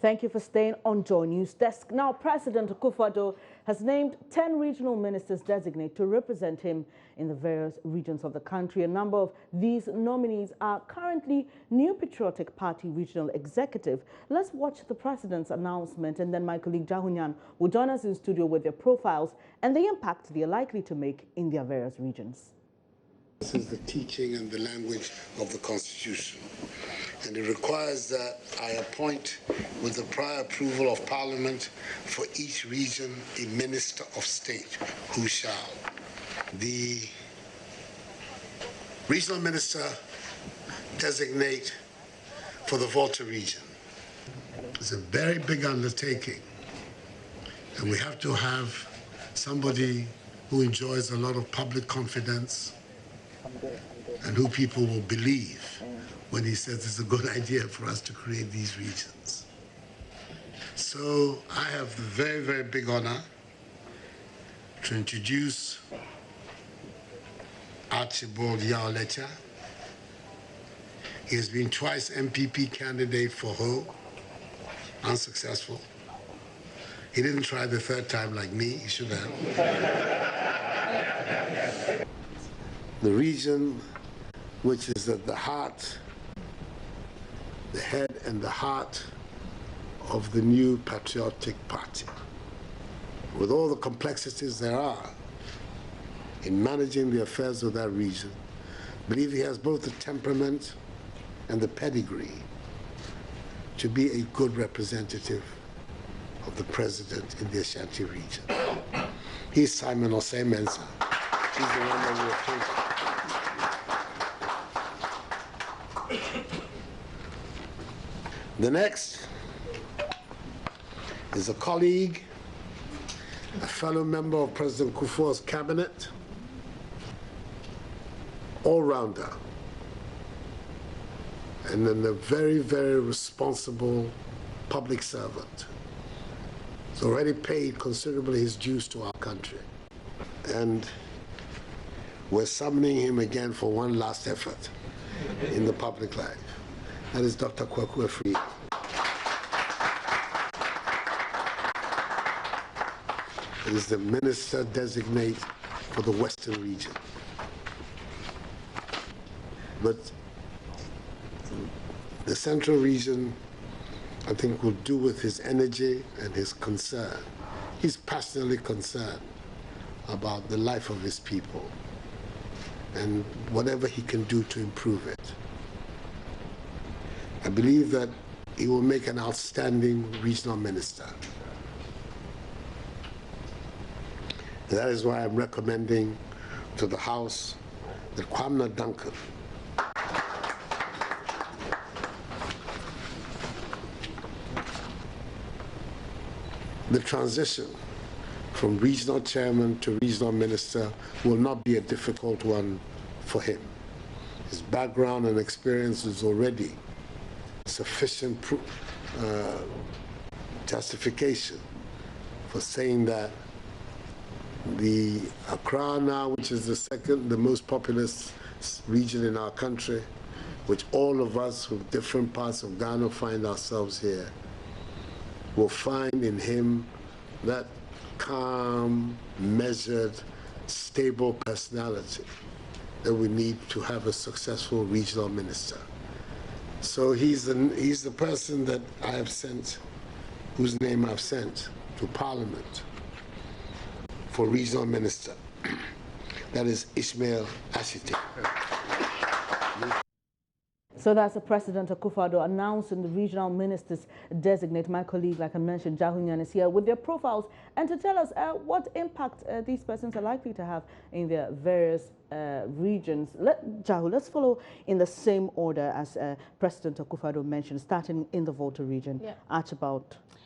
Thank you for staying on Joy News Desk. Now, President Akufo-Addo has named 10 regional ministers designate to represent him in the various regions of the country. A number of these nominees are currently New Patriotic Party regional executive. Let's watch the president's announcement, and then my colleague Jahunyan will join us in studio with their profiles and the impact they are likely to make in their various regions. This is the teaching and the language of the Constitution. And it requires that I appoint, with the prior approval of Parliament, for each region a Minister of State who shall. The regional minister designate for the Volta region. It's a very big undertaking. And we have to have somebody who enjoys a lot of public confidence and who people will believe when he says it's a good idea for us to create these regions. So I have the very, very big honor to introduce Archibald Yao-Lecha. He has been twice MPP candidate for Ho, unsuccessful. He didn't try the third time like me, he should have. The region which is at the heart, the head and the heart of the New Patriotic Party. With all the complexities there are in managing the affairs of that region, I believe he has both the temperament and the pedigree to be a good representative of the president in the Ashanti region. He's Simon Osei Mensah. He's the one that we appointed. The next is a colleague, a fellow member of President Kufuor's cabinet, all-rounder, and then a very, very responsible public servant. He's already paid considerably his dues to our country. And we're summoning him again for one last effort in the public life. That is Dr. Kwaku Afri. He is the minister designate for the Western region. But the Central region, I think, will do with his energy and his concern. He's passionately concerned about the life of his people and whatever he can do to improve it. I believe that he will make an outstanding regional minister. And that is why I'm recommending to the House that Kwamna Duncan the transition from regional chairman to regional minister will not be a difficult one for him. His background and experience is already sufficient justification for saying that the Accra now, which is the most populous region in our country, which all of us from different parts of Ghana find ourselves here, will find in him that calm, measured, stable personality that we need to have a successful regional minister. So he's the person that I have sent, whose name I've sent to Parliament for regional minister. That is Ishmael Ashite. So that's the President Akufo-Addo announcing the regional ministers designate. My colleague, like I mentioned, Jahunyan, is here with their profiles and to tell us what impact these persons are likely to have in their various regions. Let's follow in the same order as President Akufo-Addo mentioned, starting in the Volta region. Yeah.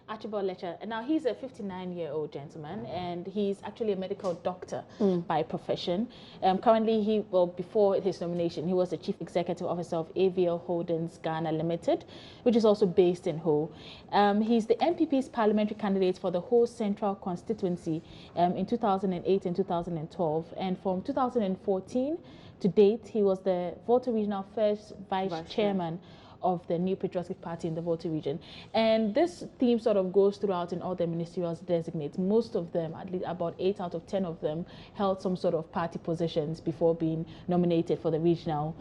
Archibald Lecha. Now, he's a 59-year-old gentleman, and he's actually a medical doctor by profession. Currently, before his nomination, he was the Chief Executive Officer of AVL Holdings Ghana Limited, which is also based in Ho. He's the MPP's parliamentary candidate for the Ho Central constituency in 2008 and 2012. And from 2014 to date, he was the Volta Regional First Vice Chairman of the New Patriotic Party in the Volta region. And this theme sort of goes throughout in all the ministerial designates. Most of them, at least about 8 out of 10 of them, held some sort of party positions before being nominated for the regional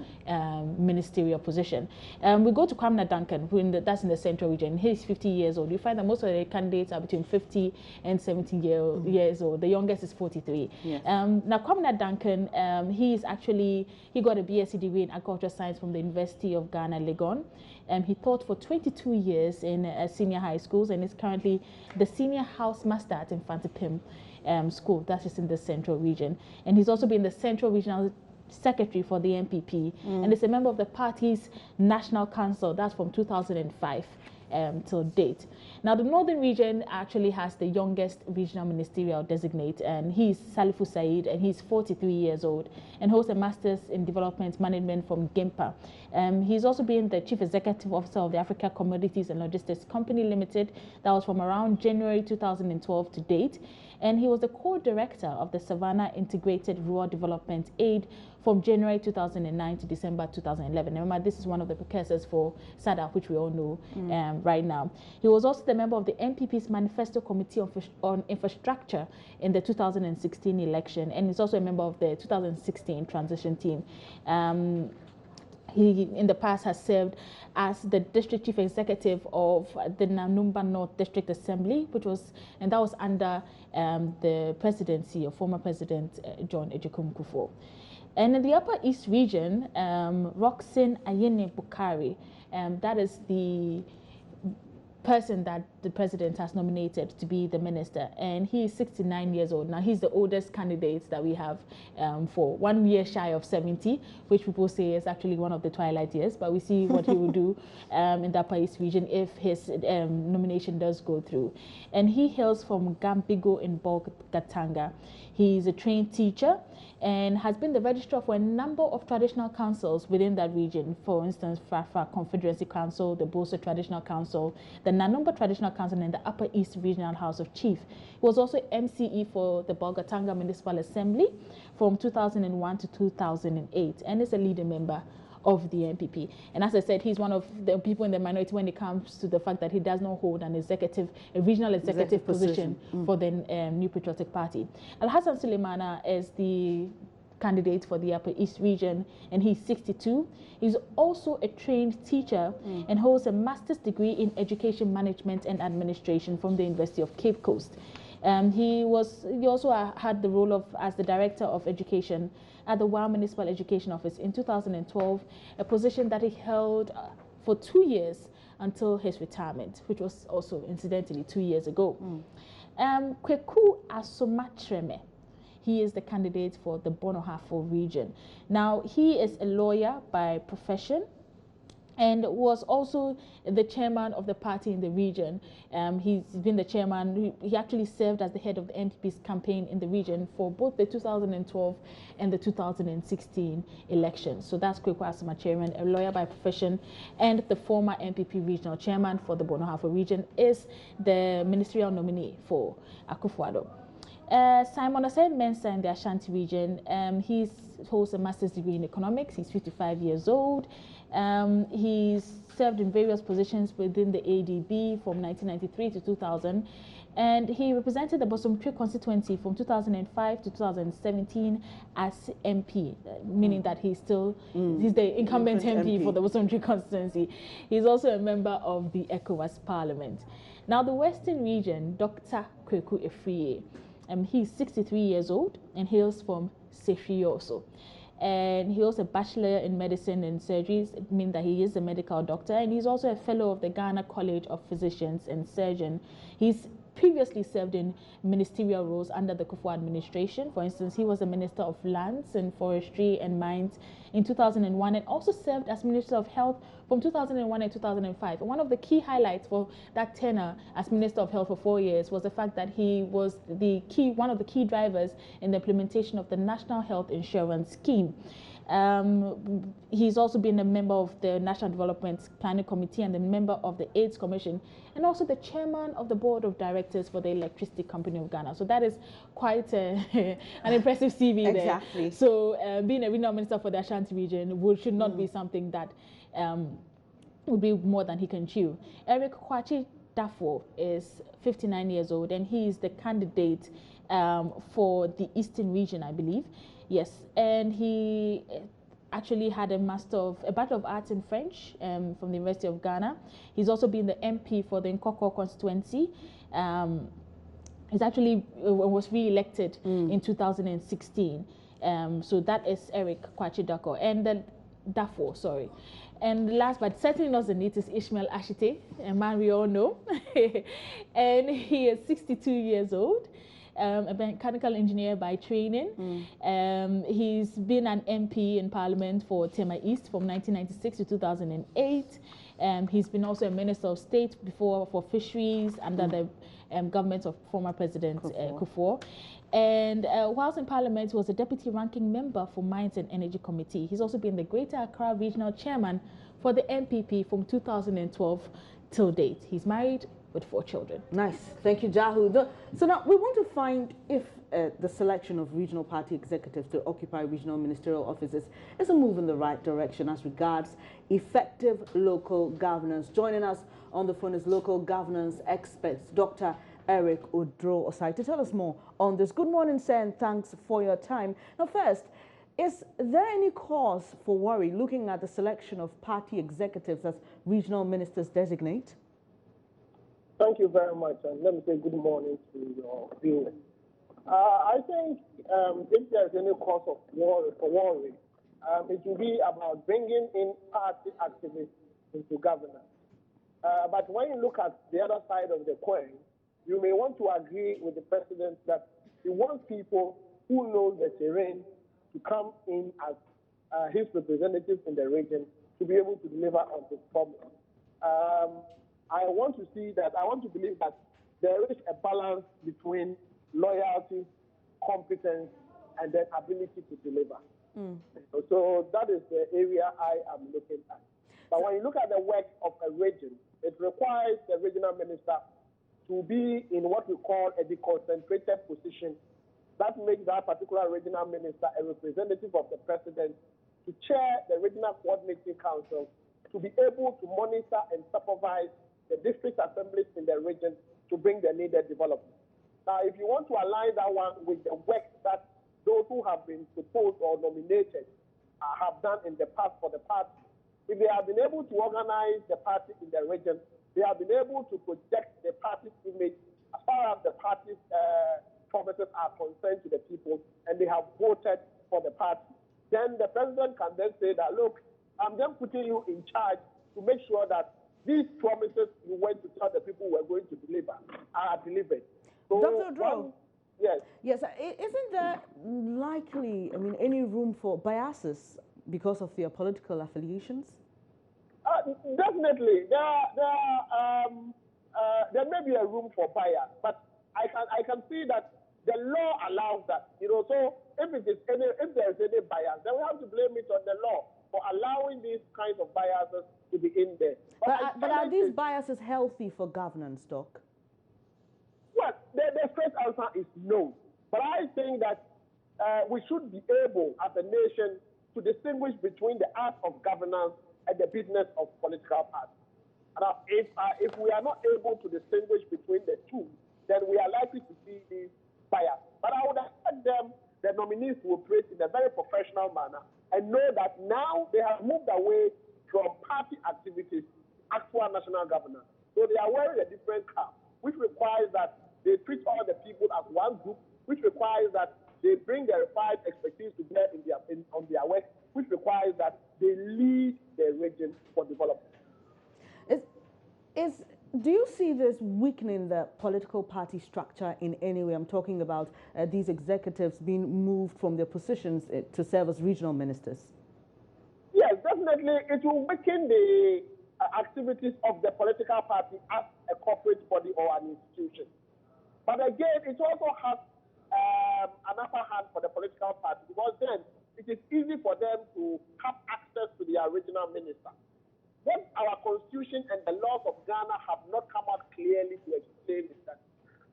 ministerial position. We go to Kwamina Duncan, that's in the central region. He's 50 years old. You find that most of the candidates are between 50 and 70 years old. The youngest is 43. Yes. Now, Kwamina Duncan, he got a BSc degree in agricultural science from the University of Ghana, Legon. He taught for 22 years in senior high schools and is currently the senior house master at Infantipim school. That is in the central region. And he's also been the central regional secretary for the NPP and is a member of the party's National Council. That's from 2005 till date. Now, the northern region actually has the youngest regional ministerial designate, and he's Salifu Said, and he's 43 years old and holds a master's in development management from GIMPA. He's also been the chief executive officer of the Africa Commodities and Logistics Company Limited. That was from around January 2012 to date. And he was the co-director of the Savannah Integrated Rural Development Aid from January 2009 to December 2011. Remember, this is one of the precursors for SADC, which we all know right now. He was also the member of the NPP's Manifesto Committee on Infrastructure in the 2016 election, and he's also a member of the 2016 transition team. He, in the past, has served as the district chief executive of the Nanumba North District Assembly, that was under the presidency of former President John Ejiokum Kufuor. And in the Upper East region, Roxanne Ayene Bukari, that is the person that the president has nominated to be the minister, and he is 69 years old. Now, he's the oldest candidate that we have for 1 year shy of 70, which people say is actually one of the twilight years, but we see what he will do in the Upper East region if his nomination does go through. And he hails from Gambigo in Bolgatanga. He's a trained teacher and has been the registrar for a number of traditional councils within that region. For instance, Fafa Confederacy Council, the Bosa Traditional Council, the Nanumba Traditional Council, and the Upper East Regional House of Chief. He was also MCE for the Bolgatanga Municipal Assembly from 2001 to 2008 and is a leading member of the NPP. And as I said, he's one of the people in the minority when it comes to the fact that he does not hold a regional executive position for the New Patriotic Party. Al-Hassan Suleimana is the candidate for the Upper East region, and he's 62. He's also a trained teacher and holds a master's degree in education management and administration from the University of Cape Coast. He also had the role as the director of education at the Wa Municipal Education Office in 2012, a position that he held for 2 years until his retirement, which was also incidentally 2 years ago. Kweku Asomatreme, he is the candidate for the Bonohafo region. Now, he is a lawyer by profession and was also the chairman of the party in the region. He's been the chairman. He actually served as the head of the NPP's campaign in the region for both the 2012 and the 2016 elections. So that's Kweku Asoma Chairman, a lawyer by profession, and the former NPP regional chairman for the Bonohafo region is the ministerial nominee for Akufo-Addo. Simon Asen Mensah in the Ashanti region, he holds a master's degree in economics. He's 55 years old. He's served in various positions within the ADB from 1993 to 2000, and he represented the Bosomtwe constituency from 2005 to 2017 as MP, meaning that he's the incumbent MP for the Bosomtwe constituency. He's also a member of the ECOWAS Parliament. Now, the Western region, Dr. Kweku Efriye, he's 63 years old and hails from Sefrioso. And he holds a bachelor in medicine and surgeries. It means that he is a medical doctor, and he's also a fellow of the Ghana College of Physicians and Surgeons. He's previously served in ministerial roles under the Kufuor administration. For instance, he was the Minister of Lands and Forestry and Mines in 2001 and also served as Minister of Health from 2001 and 2005. And one of the key highlights for that tenure as Minister of Health for 4 years was the fact that he was one of the key drivers in the implementation of the National Health Insurance Scheme. He's also been a member of the National Development Planning Committee and a member of the AIDS Commission, and also the chairman of the board of directors for the Electricity Company of Ghana. So that is quite an impressive CV there. Exactly. So being a regional minister for the Ashanti region should not be something that would be more than he can chew. Eric Kwachi Dafo is 59 years old, and he is the candidate for the Eastern region, I believe. Yes, and he actually had a Bachelor of Arts in French from the University of Ghana. He's also been the MP for the Nkoko constituency. He's actually was re-elected in 2016. So that is Eric Kwachi Dafo, sorry. And last but certainly not the least is Ishmael Ashite, a man we all know. And he is 62 years old. A mechanical engineer by training. He's been an MP in Parliament for Tema East from 1996 to 2008. He's been also a Minister of State before for Fisheries under the government of former President Kufuor. And whilst in Parliament, he was a Deputy Ranking Member for Mines and Energy Committee. He's also been the Greater Accra Regional Chairman for the MPP from 2012 till date. He's married with 4 children. Nice. Thank you, Jahu. So now we want to find if the selection of regional party executives to occupy regional ministerial offices is a move in the right direction as regards effective local governance. Joining us on the phone is local governance experts, Dr. Eric Odro-Osai, to tell us more on this. Good morning, sir, and thanks for your time. Now, first, is there any cause for worry looking at the selection of party executives as regional ministers designate? Thank you very much, and let me say good morning to your viewers. I think if there's any cause of worry, it will be about bringing in party activists into governance. But when you look at the other side of the coin, you may want to agree with the president that he wants people who know the terrain to come in as his representatives in the region to be able to deliver on his problems. I want to believe that there is a balance between loyalty, competence, and then ability to deliver. So that is the area I am looking at. But when you look at the work of a region, it requires the regional minister to be in what we call a deconcentrated position. That makes that particular regional minister a representative of the president to chair the regional coordinating council, to be able to monitor and supervise the district assemblies in the region to bring the needed development. Now, if you want to align that one with the work that those who have been proposed or nominated have done in the past for the party, if they have been able to organize the party in the region, they have been able to project the party's image as far as the party's promises are concerned to the people, and they have voted for the party. Then the president can then say that, look, I'm then putting you in charge to make sure that these promises you went to tell the people we're going to deliver are delivered. So Dr. Odro, yes. Yes, isn't there likely, any room for biases because of their political affiliations? Definitely. There may be a room for bias, but I can see that the law allows that. So if there is any bias, then we have to blame it on the law for allowing these kinds of biases to be in there. But are these biases healthy for governance, Doc? Well, the straight answer is no. But I think that we should be able, as a nation, to distinguish between the art of governance and the business of political parties. And if we are not able to distinguish between the two, then we are likely to see these bias. But I would expect the nominees to operate in a very professional manner and know that now they have moved away from party activities to actual national governance. So they are wearing a different cap, which requires that they treat all the people as one group, which requires that they bring their required expertise to bear on their work, which requires that they lead the region for development. Do you see this weakening the political party structure in any way? I'm talking about these executives being moved from their positions to serve as regional ministers. Yes, definitely. It will weaken the activities of the political party as a corporate body or an institution. But again, it also has an upper hand for the political party, because then it is easy for them to have access to their regional minister. What our constitution and the laws of Ghana have not come out clearly to explain is that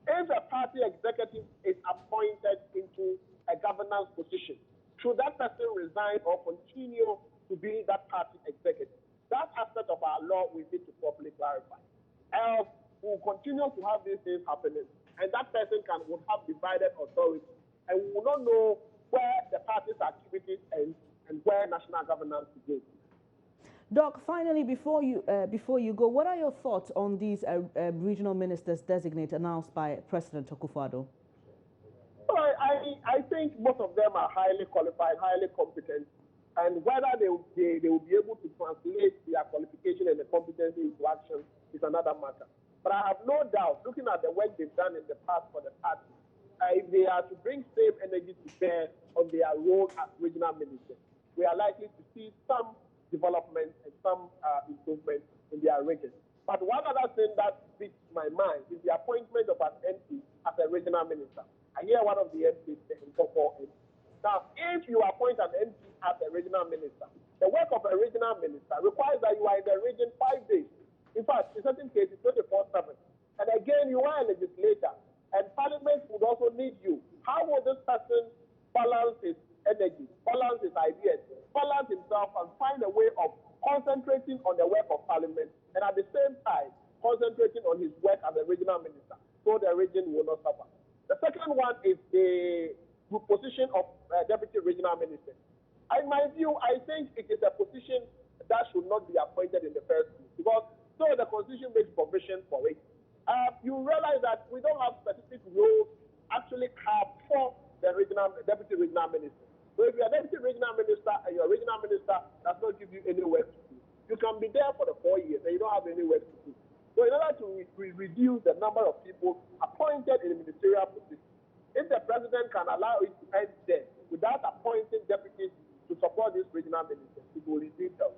if a party executive is appointed into a governance position, should that person resign or continue to be that party executive? That aspect of our law continue to have these things happening, and that person would have divided authority, and we will not know where the party's activities end and where national governance begins. Doc, finally, before you go, what are your thoughts on these regional ministers designate announced by President Akufo-Addo? Well, I think most of them are highly qualified, highly competent, and whether they will be able to translate their qualification and the competency into action is another matter. But I have no doubt, looking at the work they've done in the past for the party, if they are to bring same energy to bear on their role as regional ministers, we are likely to see some development and some improvement in their region. But one other thing that speaks to my mind is the appointment of an MP as a regional minister. I hear one of the MPs saying, now, if you appoint an MP as a regional minister, the work of a regional minister requires that you are in the region 5 days. In fact, in certain cases, 24/7. And again, you are a legislator, and Parliament would also need you. How will this person balance his energy, balance his ideas, balance himself, and find a way of concentrating on the work of Parliament, and at the same time, concentrating on his work as a regional minister, so the region will not suffer? The second one is the position of deputy regional minister. In my view, I think it is a position that should not be appointed in the first place, because though the Constitution makes provision for it, you realize that we don't have specific rules actually carved for the deputy regional minister. So if you're a deputy regional minister and your regional minister does not give you any work to do, you can be there for the 4 years and you don't have any work to do. So in order to reduce the number of people appointed in the ministerial position, if the president can allow it to end there without appointing deputies to support this regional minister, it will indeed help.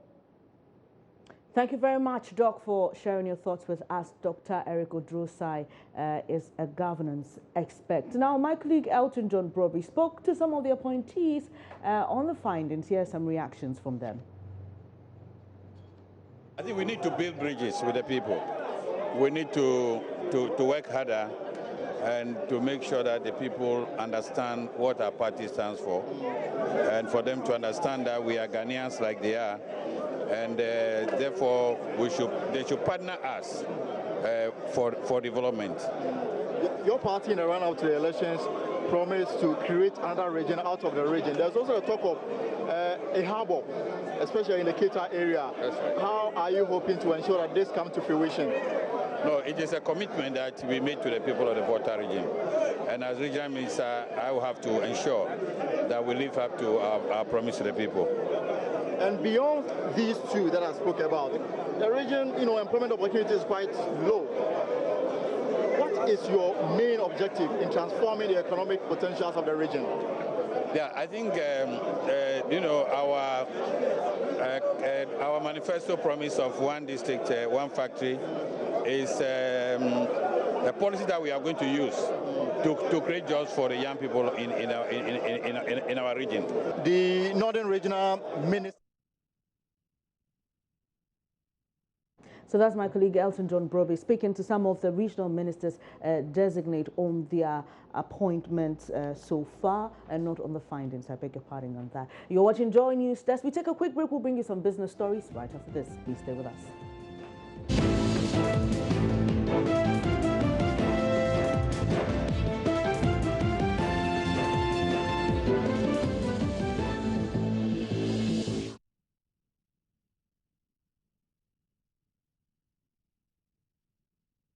Thank you very much, Doc, for sharing your thoughts with us. Dr. Eric Odrosai is a governance expert. Now, my colleague Elton John Broby spoke to some of the appointees on the findings. Here are some reactions from them. I think we need to build bridges with the people. We need to work harder and to make sure that the people understand what our party stands for, and for them to understand that we are Ghanaians like they are, and therefore they should partner us for development. Your party in the run-up to the elections promised to create another region out of the region. There's also a talk of a harbor, especially in the Keita area. Right. How are you hoping to ensure that this comes to fruition? No, it is a commitment that we made to the people of the Volta region. And as regional minister, I will have to ensure that we live up to our promise to the people. And beyond these two that I spoke about, the region, employment opportunity is quite low. What is your main objective in transforming the economic potentials of the region? Yeah, I think our manifesto promise of one district, one factory is a policy that we are going to use to create jobs for the young people in our region. The Northern Regional Minister. So that's my colleague Elton John Broby speaking to some of the regional ministers designate on their appointments so far, and not on the findings. I beg your pardon on that. You're watching Joy News Desk. We take a quick break. We'll bring you some business stories right after this. Please stay with us.